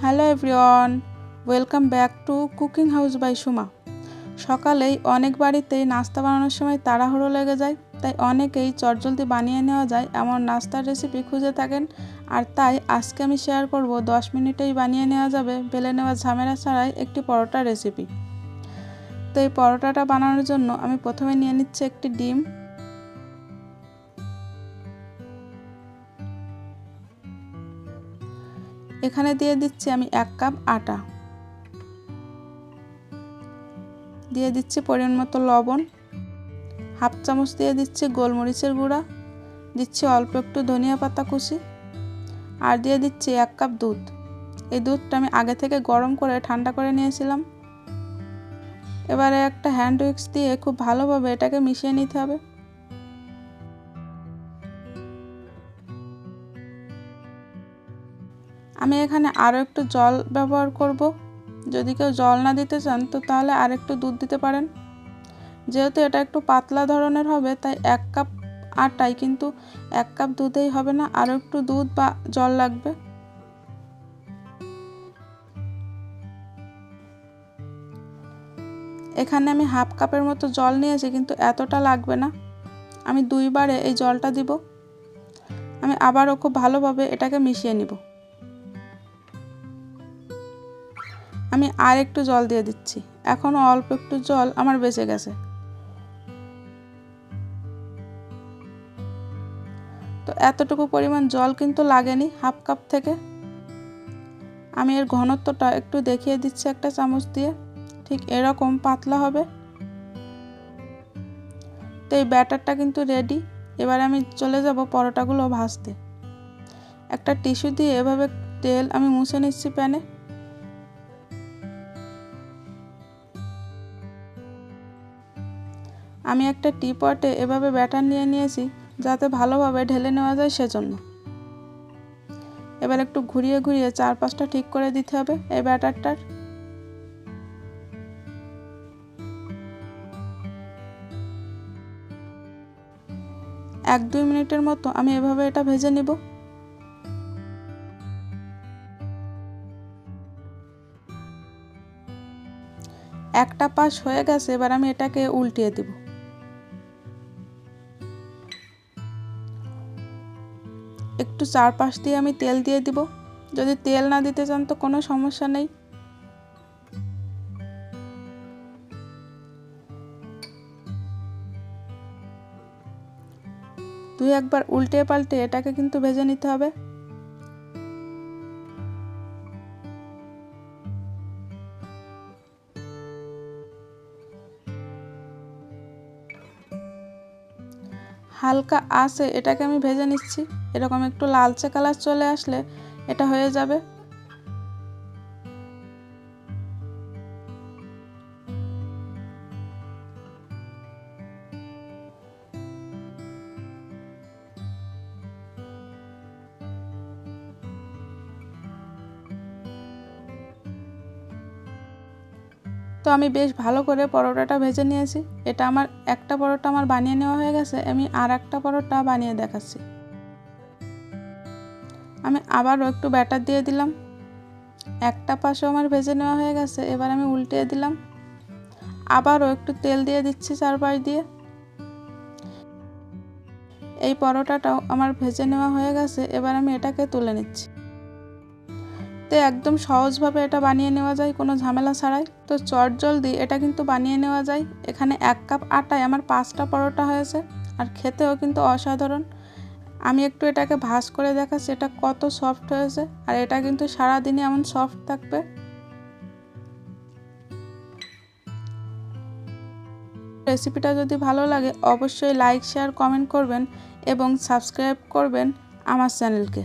Hello everyone, welcome back to cooking house by Suma. সকালেই অনেক বাড়িতেই নাস্তা বানানোর সময় তাড়াহুড়ো লেগে যায়, তাই অনেকেই চটজলদি বানিয়ে নেওয়া যায় এমন নাস্তার রেসিপি খুঁজে থাকেন। আর তাই আজকে আমি শেয়ার করব 10 মিনিটেই বানিয়ে নেওয়া যাবে বেলে নেওয়া ঝামেলা ছাড়াই একটি পরোটা রেসিপি। তো এই পরোটাটা বানানোর জন্য আমি প্রথমে নিয়ে নিচ্ছি একটি ডিম। এখানে দিয়ে দিচ্ছি আমি 1 কাপ আটা, দিয়ে দিচ্ছি পরিমাণ মতো লবণ, হাফ চামচ দিয়ে দিচ্ছি গোলমরিচের গুঁড়া, দিচ্ছি অল্প একটু ধনিয়া পাতা কুচি, আর দিয়ে দিচ্ছি 1 কাপ দুধ। এই দুধটা আমি আগে থেকে গরম করে ঠান্ডা করে নিয়েছিলাম। এবারে একটা হ্যান্ড উইক্স দিয়ে খুব ভালোভাবে এটাকে মিশিয়ে নিতে হবে। আমি এখানে আরও একটু জল ব্যবহার করব। যদি কেউ জল না দিতে চান তো তাহলে আর একটু দুধ দিতে পারেন। যেহেতু এটা একটু পাতলা ধরনের হবে তাই 1 কাপ আটায় কিন্তু 1 কাপ দুধেই হবে না, আরও একটু দুধ বা জল লাগবে। এখানে আমি হাফ কাপের মতো জল নিয়েছি, কিন্তু এতটা লাগবে না, আমি 2 বারে এই জলটা দিব। আমি আবারও খুব ভালোভাবে এটাকে মিশিয়ে নিব। আমি আর একটু জল দিয়ে দিচ্ছি, এখনও অল্প একটু জল আমার বেঁচে গেছে। তো এতটুকু পরিমাণ জল কিন্তু লাগেনি হাফ কাপ থেকে। আমি এর ঘনত্বটা একটু দেখিয়ে দিচ্ছি একটা চামচ দিয়ে, ঠিক এরকম পাতলা হবে। তো এই ব্যাটারটা কিন্তু রেডি। এবার আমি চলে যাব পরোটাগুলো ভাজতে। একটা টিস্যু দিয়ে এভাবে তেল আমি মুছে নিচ্ছি প্যানে। আমি একটা টিপটে এভাবে ব্যাটার নিয়ে নিয়েছি যাতে ভালোভাবে ঢেলে নেওয়া যায় সেজন্য। এবার একটু ঘুরিয়ে ঘুরিয়ে চারপাশটা ঠিক করে দিতে হবে এই ব্যাটারটার। এক 2 মিনিটের মতো আমি এভাবে এটা ভেজে নিব। একটা পাশ হয়ে গেছে, এবার আমি এটাকে উল্টিয়ে দিব। একটু চারপাশ দিয়ে আমি তেল দিয়ে দিব। যদি তেল না দিতে চান তো কোনো সমস্যা নেই। একবার উল্টে পাল্টে এটাকে কিন্তু ভেজে নিতে হবে। হালকা আঁচে এটাকে আমি ভেজে নিচ্ছি। এরকম একটু লালচে কালার চলে আসলে এটা হয়ে যাবে। তো আমি বেশ ভালো করে পরোটাটা ভেজে নিয়েছি। এটা আমার একটা পরোটা আমার বানিয়ে নেওয়া হয়ে গেছে। আমি আর একটা পরোটা বানিয়ে দেখাচ্ছি। আমি আবারও একটু ব্যাটার দিয়ে দিলাম। একটা পাশও আমার ভেজে নেওয়া হয়ে গেছে। এবার আমি উল্টিয়ে দিলাম। আবারও একটু তেল দিয়ে দিচ্ছি চারপাশ দিয়ে। এই পরোটাটাও আমার ভেজে নেওয়া হয়ে গেছে। এবার আমি এটাকে তুলে নিচ্ছি। তো একদম সহজভাবে এটা বানিয়ে নেওয়া যায় কোনো ঝামেলা ছাড়াই। তো চটজলদি এটা কিন্তু বানিয়ে নেওয়া যায়। এখানে 1 কাপ আটায় আমার 5টা পরোটা হয়েছে, আর খেতেও কিন্তু অসাধারণ। আমি একটু এটাকে ভাঁজ করে দেখাচ্ছি এটা কত সফট হয়েছে, আর এটা কিন্তু সারাদিনই এমন সফট থাকবে। রেসিপিটা যদি ভালো লাগে অবশ্যই লাইক, শেয়ার, কমেন্ট করবেন এবং সাবস্ক্রাইব করবেন আমার চ্যানেলকে।